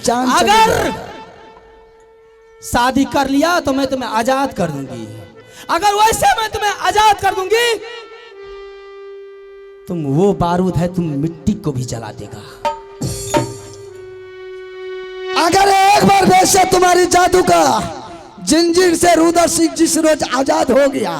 चांद अगर शादी कर लिया तो मैं तुम्हें आजाद कर दूंगी, अगर वैसे मैं तुम्हें आजाद कर दूंगी, तुम वो बारूद है तुम मिट्टी को भी जला देगा। अगर एक बार वैसे तुम्हारी जादू का जंजीर से रुद्र सिंह जिस रोज आजाद हो गया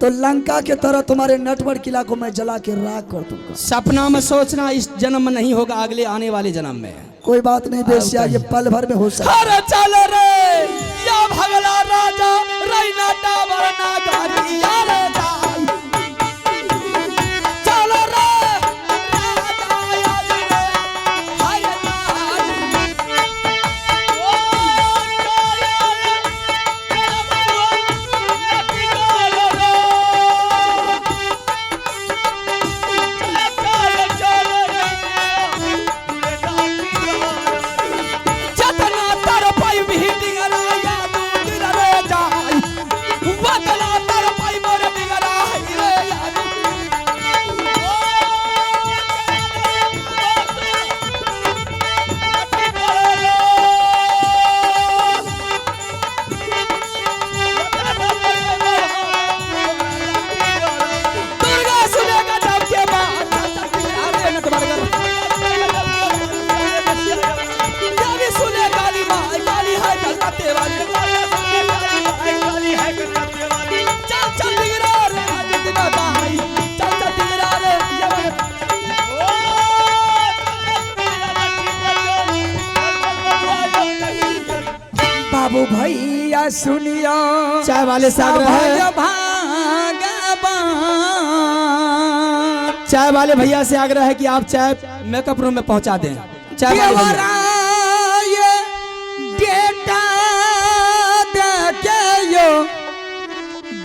तो लंका के तरह तुम्हारे नटवर किला को मैं जला के राख कर दूंगा। सपना में सोचना इस जन्म में नहीं होगा, अगले आने वाले जन्म में। कोई बात नहीं बेसिया, ये पल भर में हो सकता। अरे चल रे या भगला राजा रैना टावर ना गाड़ी यार जाई, चल रे राजा यार रे हाय बाबू भैया सुनियो चाय वाले से आग्रह है, चाय वाले भैया से आग्रह है कि आप चाय मेकअप रूम में पहुंचा दें। चाय वाले भैया डेटा देके यो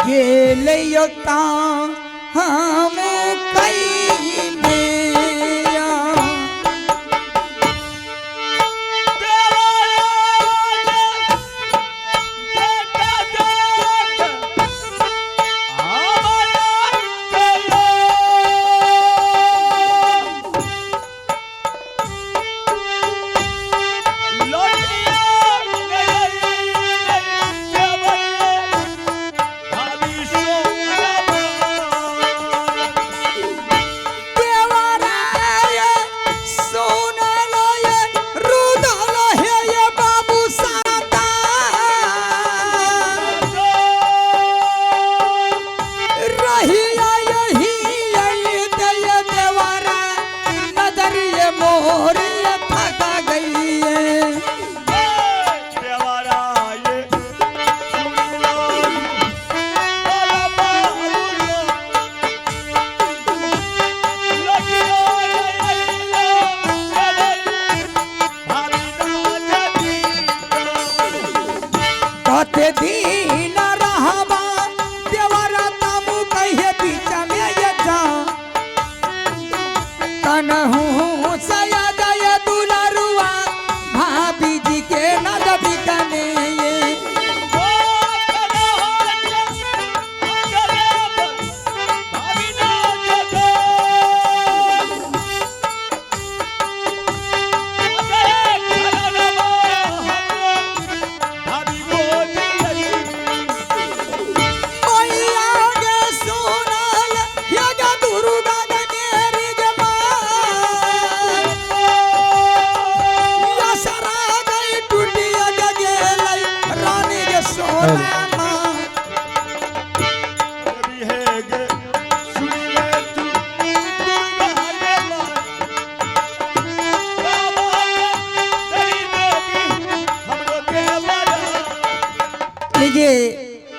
गेले यो ता हम कई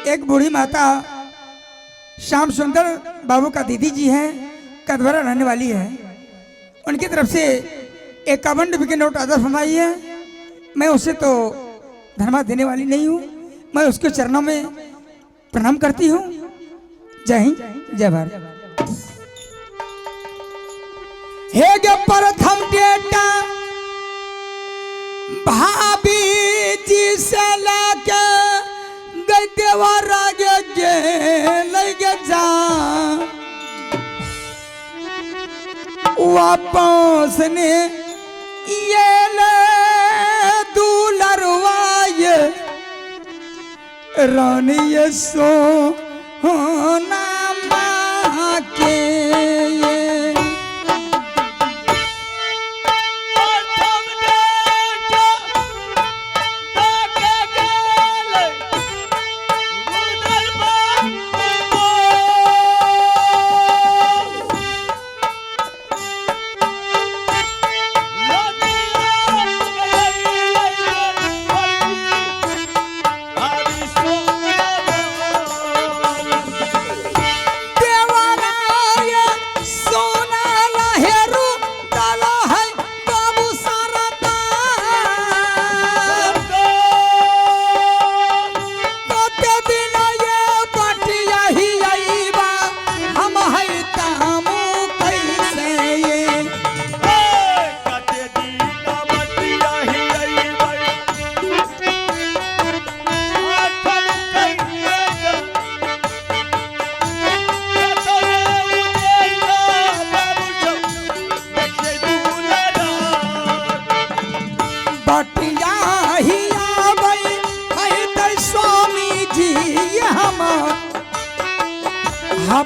एक बूढ़ी माता श्याम सुंदर बाबू का दीदी जी हैं, कदवरा रहने वाली है, उनकी तरफ से 51 रुपये के नोट अदा फरमाई है। मैं उसे तो धर्मा देने वाली नहीं हूँ, मैं उसके चरणों में प्रणाम करती हूँ। जय हिंद जय भारत। हे गे प्रथम डेटा भाभी जी से लाके देवरा गे लगे जा वापस ने ये ले रानी सोना माँ के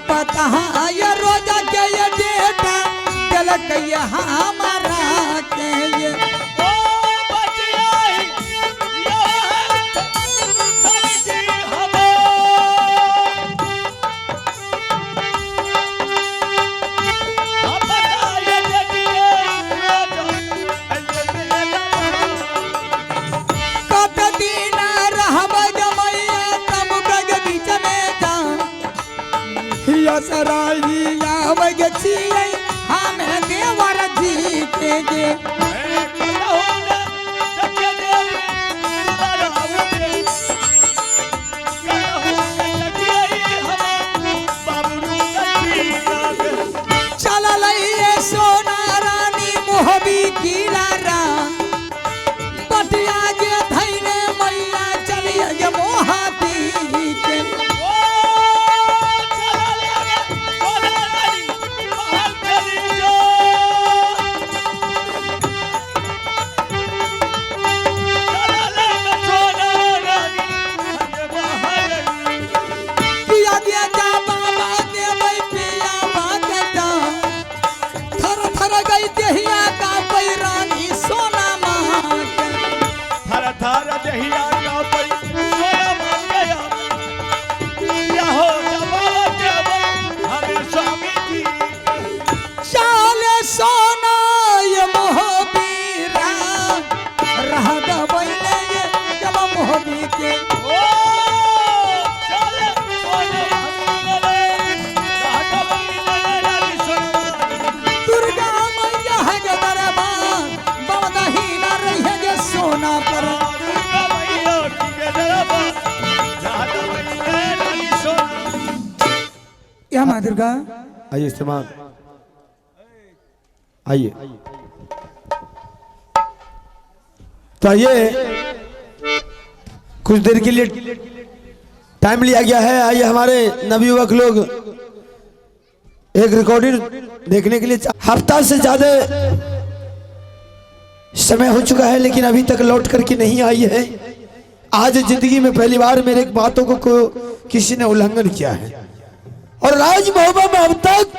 पता ये रोजा के ये डेटा गलत ये हमारा के ये ओ बचिया ये सजी हवा पता ये देखिए कत दिन रहब जमैया तब गग बीच में जा सराइया वगे छियै हमें देवर जी के गे चल सोना रानी मोहबी की लारा बटिया जे धैने मैया चलिए जे मोहाती के माँ दुर्गा आइए इस्तेमाल आइए तो आइए कुछ देर के लिए टाइम लिया गया है। आइए हमारे नवयुवक लोग एक रिकॉर्डिंग देखने के लिए हफ्ता से ज्यादा समय हो चुका है लेकिन अभी तक लौट करके नहीं आई है। आज जिंदगी में पहली बार मेरे बातों को किसी ने उल्लंघन किया है और राज महोबा में अब तक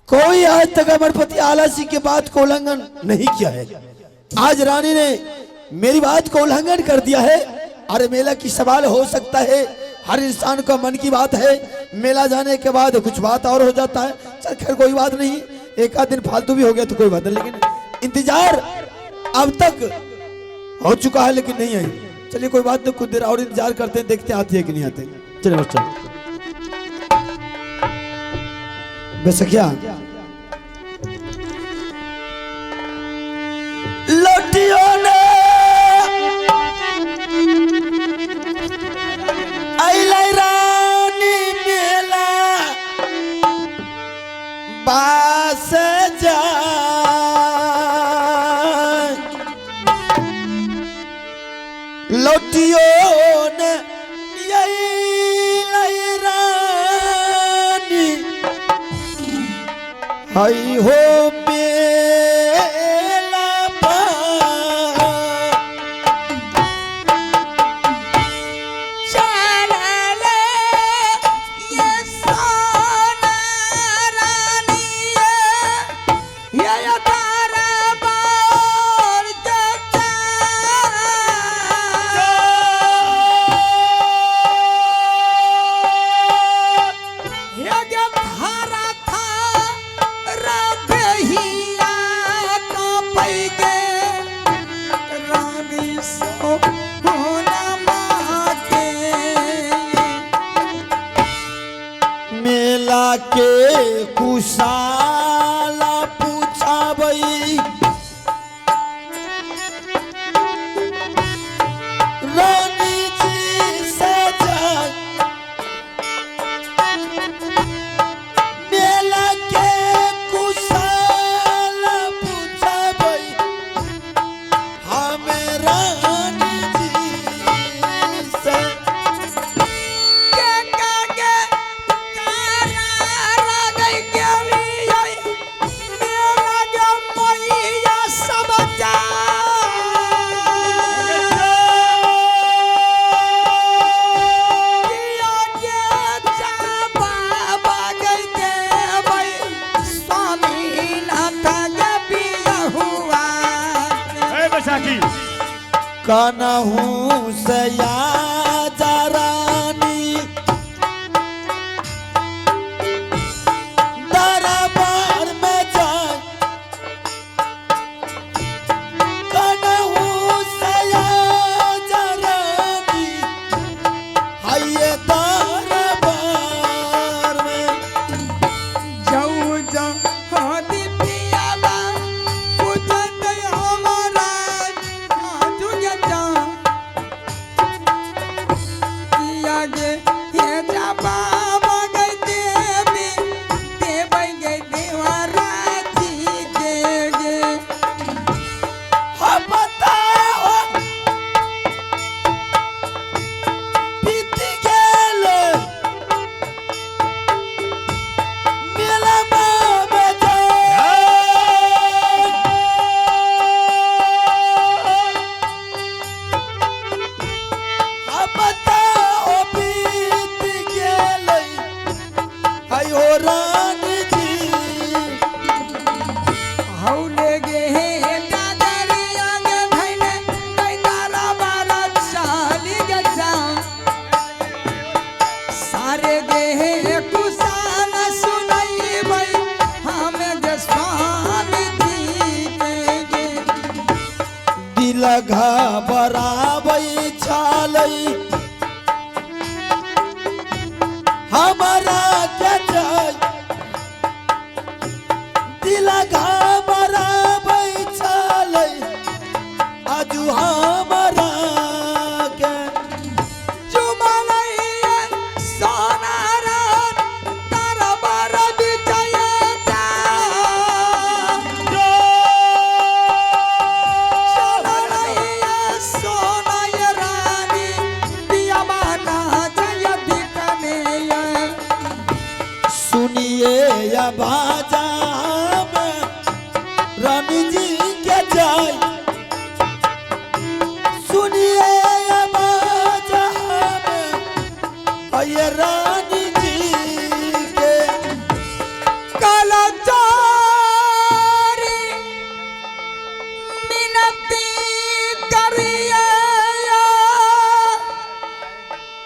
कोई आज तक अमरपति आला सिंह के बात को उल्लंघन नहीं किया है। आज रानी ने मेरी बात को उल्लंघन कर दिया है। अरे मेला की सवाल हो सकता है, हर इंसान का मन की बात है। मेला जाने के बाद कुछ बात और हो जाता है। चल खैर कोई बात नहीं, एक आध दिन फालतू भी हो गया तो कोई बात नहीं, लेकिन इंतजार अब तक हो चुका है लेकिन नहीं आई। चलिए कोई बात नहीं, कुछ देर और इंतजार करते हैं, देखते आती है कि नहीं आते। चलिए बच्चा बेसखिया लौटियों ने आई रानी मेला बास जा लौटियों ने आई हो मेला बैसाखी कानहू सया रानी दरबार में जाए कानहू सया रानी हाय दरबार में जाऊ जा हाथी पियाला पूछत हमारा आजू जा आगे ये जा बाबा गई देवी देवई गई देवारा जी देगे हम बताओ बीत गेल मेला में हम बताओ बीत गेल हाय हो रानी जी हौले गे हे दादरिया गे धैले कई तारा बारा चाली गे जा सारे गे हे कुसान सुनई भई हमें गे स्वामी जी गे दिल घबराबै छालै हमारा के जाय दिल घबराबै छालै आजू हमारा के जुमलैया सोनारा तारा बारा विजय जा चलैया सोनाय रानी पिया बाना जय दिकनेया सुनिए या बाजा में रानी जी के जाय सुनिए या बाजा में ये रानी जी के कलचारी मिनती करिए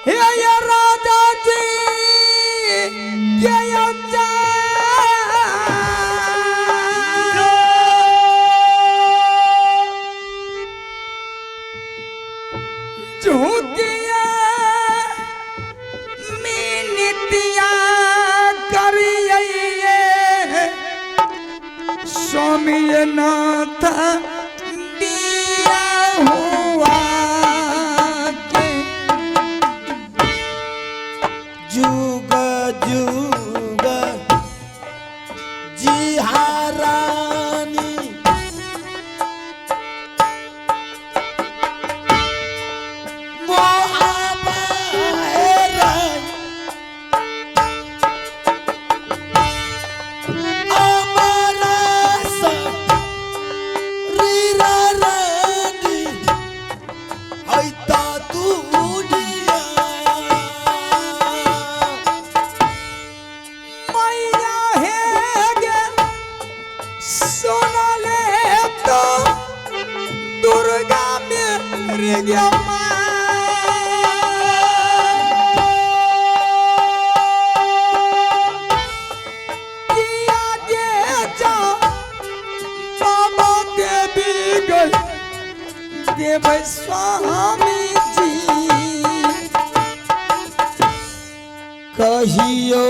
हे राजा जी के जा झुकिया मिनतिया करिए स्वामी नाथ दिया हुआ के जुग जुग जी हारानी मोहाबा अमरा सा रीरा रानी हैता दुनिया मैया है गे सोनले तो दुर्गा मेरे गे देव स्वामी जी कहियो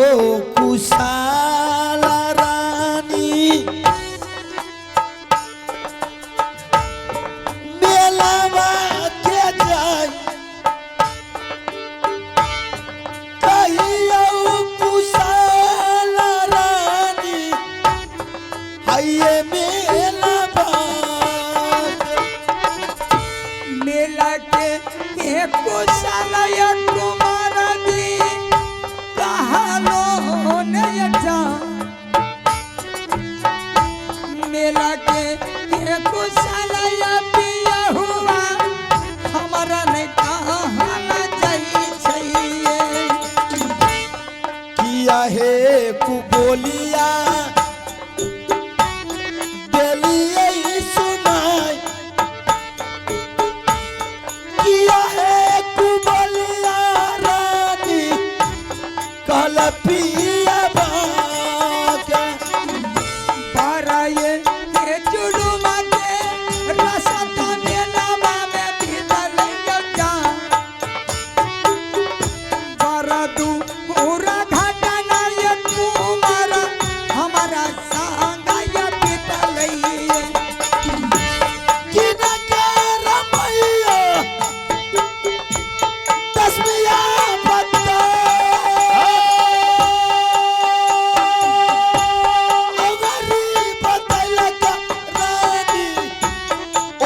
कुशाल रानी मेलावा के जाय कहियो कुशाल रानी हाय मेलावा मेला के एक कुशलय कुमार जी कहलो ने जा मेला के एक कुशलय पिया हुआ हमारा ने कहना चाहिए किया है कुबोलिया देलिए सुनाई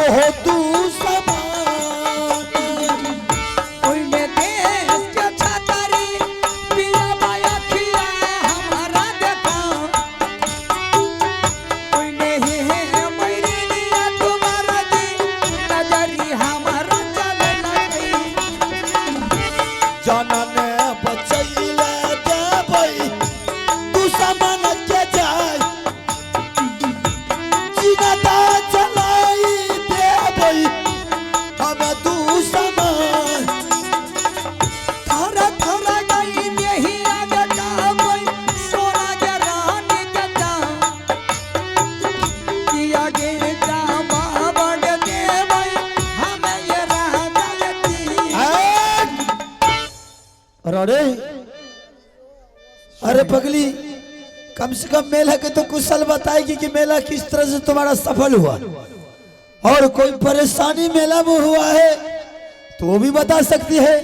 हो तू समान ओइने देश के छातारी पिया बाया खिया हमारा देखा ओइने हे मैरिया तुम्हारा दी नजरी हमारा चले लगी जनन बचैले देबै दुश्मन के जाय जिनता चलाई देबै हम दुश्मन थोड़ा थोड़ा गई यही आगे का कोई सोना के रानी के दाम कि आगे जामा बढ़ दे भाई हमें ये राजा लेती अरे अरे पगली, कम से कम मेला के तो कुशल बताएगी कि मेला किस तरह से तुम्हारा सफल हुआ, और कोई परेशानी मेला में हुआ है तो वो भी बता सकती है,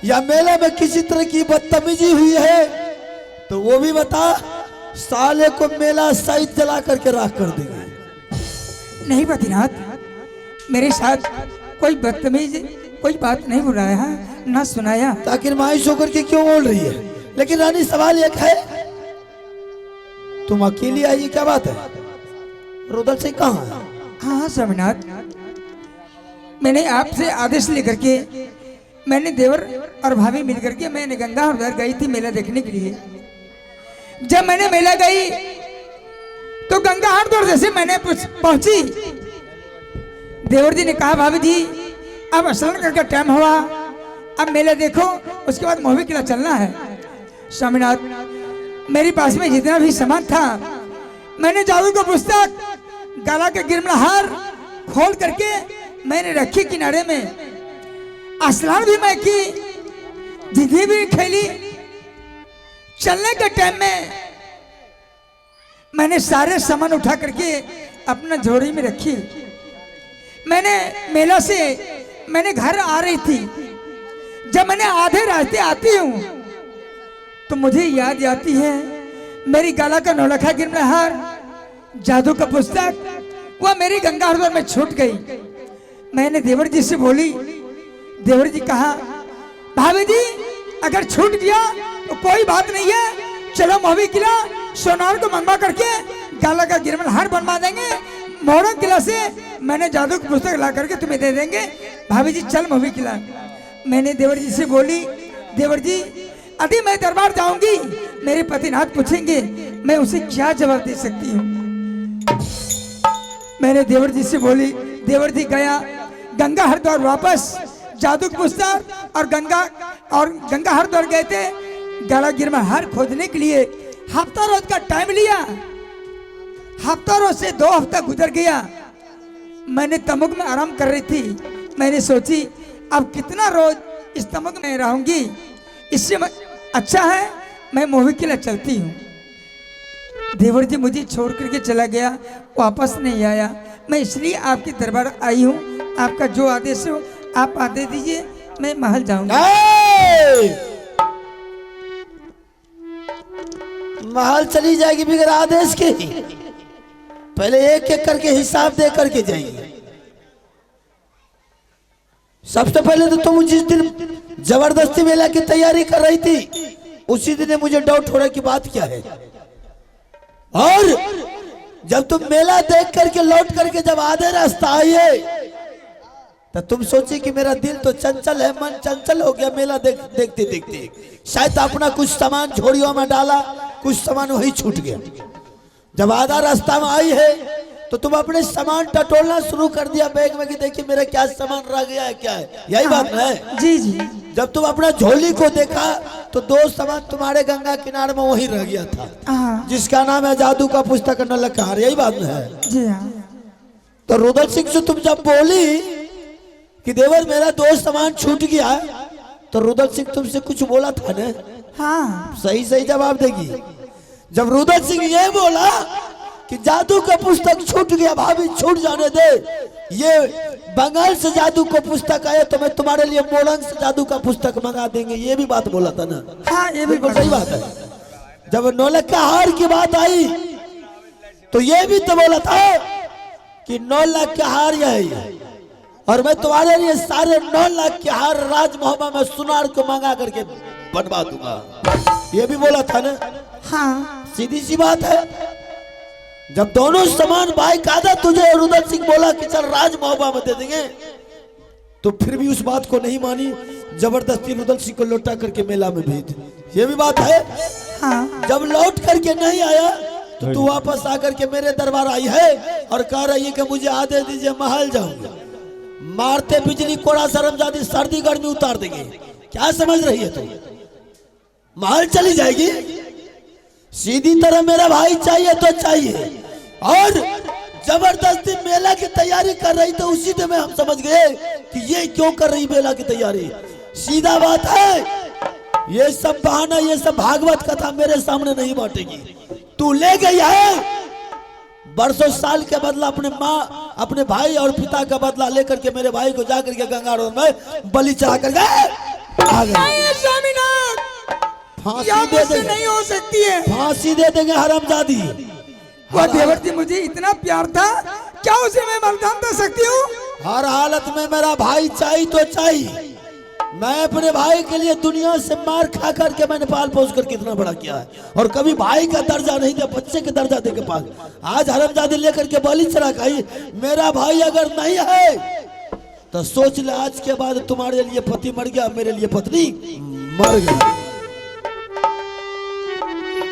या मेला में किसी तरह की बदतमीजी हुई है तो वो भी बता। साले को मेला सहित जला करके राख कर देंगे। नहीं बद्रीनाथ, मेरे साथ कोई बदतमीज कोई बात नहीं हो रहा है, ना सुनाया। ताकि मायूस होकर के क्यों बोल रही है? लेकिन रानी सवाल एक है, तुम अकेली आई, क्या बात है? रुदल सिंह कहाँ है? हाँ स्वामीनाथ, मैंने आपसे आदेश लेकर के मैंने देवर और भाभी मिलकर के मैंने गंगा उधर गई थी मेला देखने के लिए। जब मैंने मेला गई तो गंगा हरदौर जैसे मैंने पहुंची, देवर जी ने कहा भाभी जी अब स्नान करके टाइम हुआ, अब मेला देखो, उसके बाद मोहवी किला चलना है। स्वामीनाथ, मेरे पास में जितना भी सामान था मैंने जादू का पुस्तक, गला के गिरमहार खोल करके मैंने रखी किनारे में, स्नान भी मैं की, जिंदगी भी खेली। चलने के टाइम में मैंने सारे सामान उठा करके अपना झोली में रखी। मैंने मेला से मैंने घर आ रही थी, जब मैंने आधे रास्ते आती हूँ तो मुझे याद आती है मेरी गला का नौलखा गिरमहार, जादू का पुस्तक, वह मेरी गंगा हरदौर में छूट गई। मैंने देवर जी से बोली, देवर जी कहा भाभी जी अगर छूट गया तो कोई बात नहीं है, चलो मोहवी किला सोनार को मंगवा करके गला का गिरमहार बनवा देंगे, मोहरम किला से मैंने जादू की पुस्तक ला करके तुम्हें दे देंगे, भाभी जी चल मोहवी किला। मैंने देवर जी से बोली, देवर जी अभी मैं दरबार जाऊंगी, मेरे पतिनाथ पूछेंगे मैं उसे क्या जवाब दे सकती हूँ। मैंने देवर जी से बोली, देवर जी गया गंगा हरद्वार वापस, जादू की पुस्तक और गंगा हरद्वार गए थे गला गिरमहार खोजने के लिए। हफ्ता रोज का टाइम लिया, हफ्ता रोज से 2 हफ्ता गुजर गया। मैंने तमुक में आराम कर रही थी, मैंने सोची अब कितना रोज इस तमुक में रहूंगी, इससे अच्छा है मैं मोहवी किला चलती हूँ। देवर जी मुझे छोड़ करके चला गया, वापस नहीं आया। मैं इसलिए आपके दरबार आई हूँ, आपका जो आदेश हो आप आदेश दीजिए, मैं महल जाऊंगा। महल चली जाएगी बिगर आदेश के? पहले एक एक करके हिसाब दे करके जाएंगे। सबसे पहले तो तुम जिस दिन जबरदस्ती मेला की तैयारी कर रही थी उसी दिन मुझे डाउट हो रहा कि बात क्या है, और जब तुम मेला देख करके लौट करके जब आधे रास्ता आई है तो तुम सोची कि मेरा दिल तो चंचल है, मन चंचल हो गया मेला देखते देखते, शायद अपना कुछ सामान झोड़ियों में डाला, कुछ सामान वही छूट गया। जब आधा रास्ता में आई है तो तुम अपने सामान टटोलना शुरू कर दिया बैग में कि देखिए मेरा क्या सामान रह गया है, क्या है, यही बात है? जी जी। जब तुम अपना झोली को देखा तो 2 सामान तुम्हारे गंगा किनारे में वही रह गया था, जिसका नाम है जादू का पुस्तक नौलखा, यही बात है? जी हाँ। तो रुदल सिंह से तुम जब बोली कि देवर मेरा 2 सामान छूट गया, तो रुदल सिंह तुमसे कुछ बोला था ना? हाँ। सही सही जवाब देगी। जब रुदल सिंह ये बोला कि जादू का पुस्तक छूट गया, भाभी छूट जाने दे, ये बंगाल से जादू का पुस्तक आया तो मैं तुम्हारे लिए मोरंग से जादू का पुस्तक मंगा देंगे, ये भी बात बोला था ना? हाँ, ये भी सही बात है। जब नौलखा हार की बात आई तो ये भी तो बोला था कि 9 लाख के हार है और मैं तुम्हारे लिए सारे 9 लाख के हार राजमहल में सुनार को मंगा करके बनवा दूंगा। ये भी बोला था ना। हाँ सीधी सी बात है, जब दोनों समान भाई कादा तुझे रुदल सिंह बोला कि चल राजमहल में दे देंगे, तो फिर भी उस बात को नहीं मानी, जबरदस्ती रुदल सिंह को लौटा करके मेला में भेज दी। ये भी बात है। हाँ जब लौट करके नहीं आया तो तू वापस आकर के मेरे दरबार आई है और कह रही है कि मुझे आदेश दीजिए, महल जाऊंगा। मारते बिजली कोड़ा शर्मजादी सर्दी गर्मी उतार देंगे। क्या समझ रही है तू? महल चली जाएगी? सीधी तरह मेरा भाई चाहिए तो चाहिए, और जबरदस्ती मेला की तैयारी कर रही, तो उसी में हम समझ गए कि ये क्यों कर रही मेला की तैयारी। सीधा बात है, ये सब बहाना, ये सब भागवत कथा मेरे सामने नहीं बांटेगी। तू ले गई है बरसों साल के बदला, अपने माँ अपने भाई और पिता का बदला लेकर के मेरे भाई को जाकर के गंगारों में बलि चढ़ा कर गए। नहीं स्वामीनाथ, फांसी यह दे मुझसे देंगे, नहीं हो सकती है। फांसी दे देंगे हरामजादी। वह देवर्ती मुझे इतना प्यार था, क्या उसे मैं बलिदान दे सकती हूँ? हर हालत में मेरा भाई चाहिए तो चाहिए। मैं अपने भाई के लिए दुनिया से मार खा करके मैंने पाल पोस कर कितना बड़ा किया है, और कभी भाई का दर्जा नहीं दिया, बच्चे के दर्जा दे के पाल। आज हरामजादी लेकर के बलि चढ़ा खाई। मेरा भाई अगर नहीं है तो सोच ले, आज के बाद तुम्हारे लिए पति मर गया, मेरे लिए पत्नी मर गई।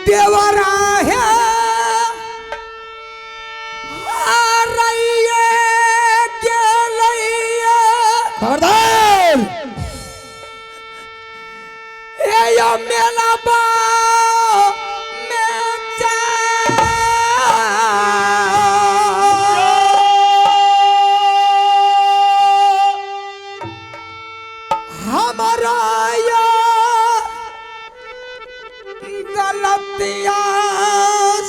देवरा है खबरदार, या मेला बा में जा हमारा या गलतिया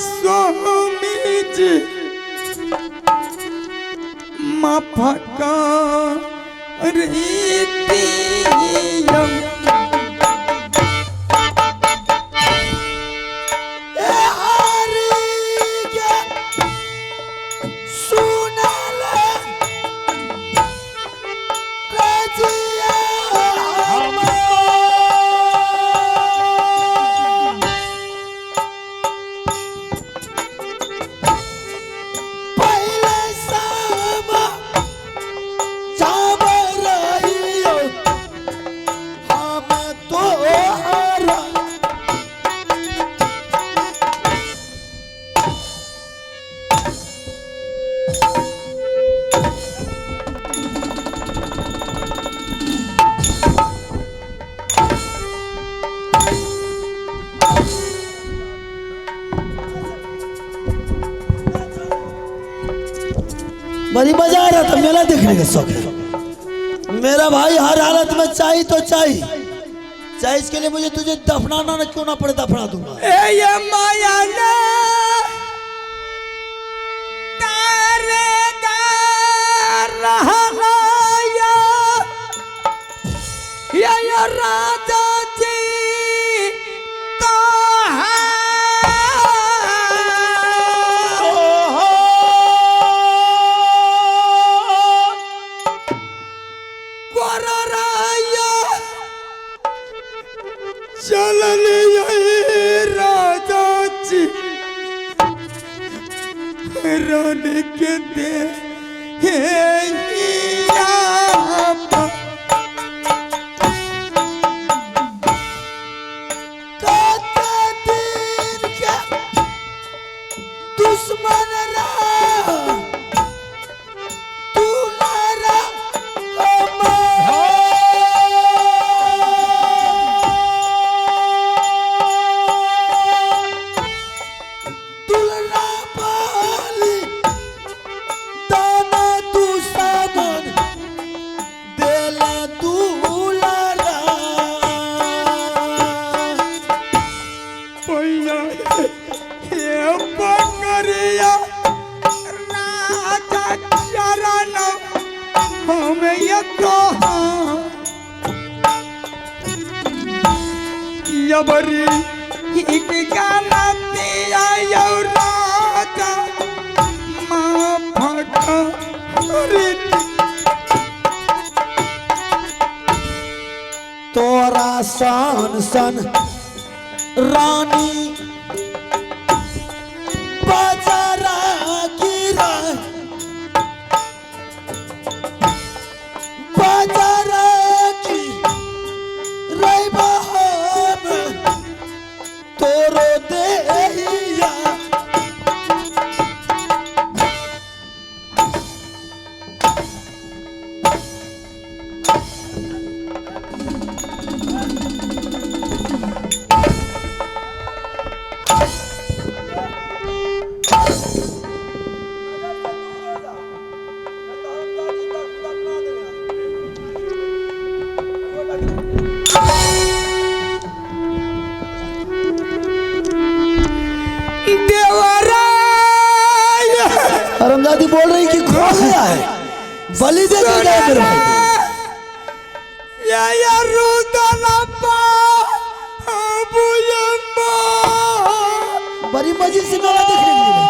सोमिज मफका रीतियम बड़ी मजा आ रहा था मेला देखने का शौक है। मेरा भाई हर हालत में चाहिए तो चाहिए, चाहे इसके लिए मुझे तुझे दफनाना ना क्यों ना पड़े, दफना दूंगा। ये माया ना तारे रहा या राजा जी तो चलन राजा जी रोने के दे दुश्मन बरी एक गाना दिया राजा माँ फटा सन सन रानी बाजारा गिरा बाजारा की रे बहन तोरो देहिया हरमजादी बोल रही कि कौन गया है बलि दे के गया मेरे भाई या रुदना पा बुयम्मा बड़ी मजे से मेला देखने के लिए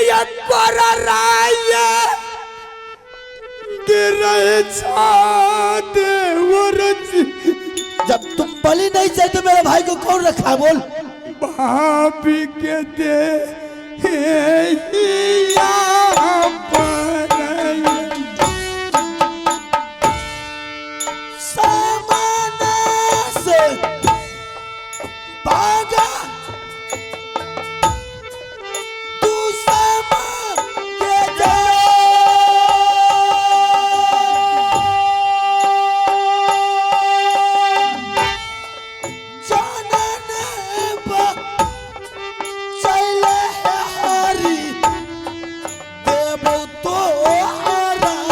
या कोरा राया गिरे छाते वरच जब तुम बलि नहीं चाहते मेरे भाई को कौन रखा है बोल भाभी के दे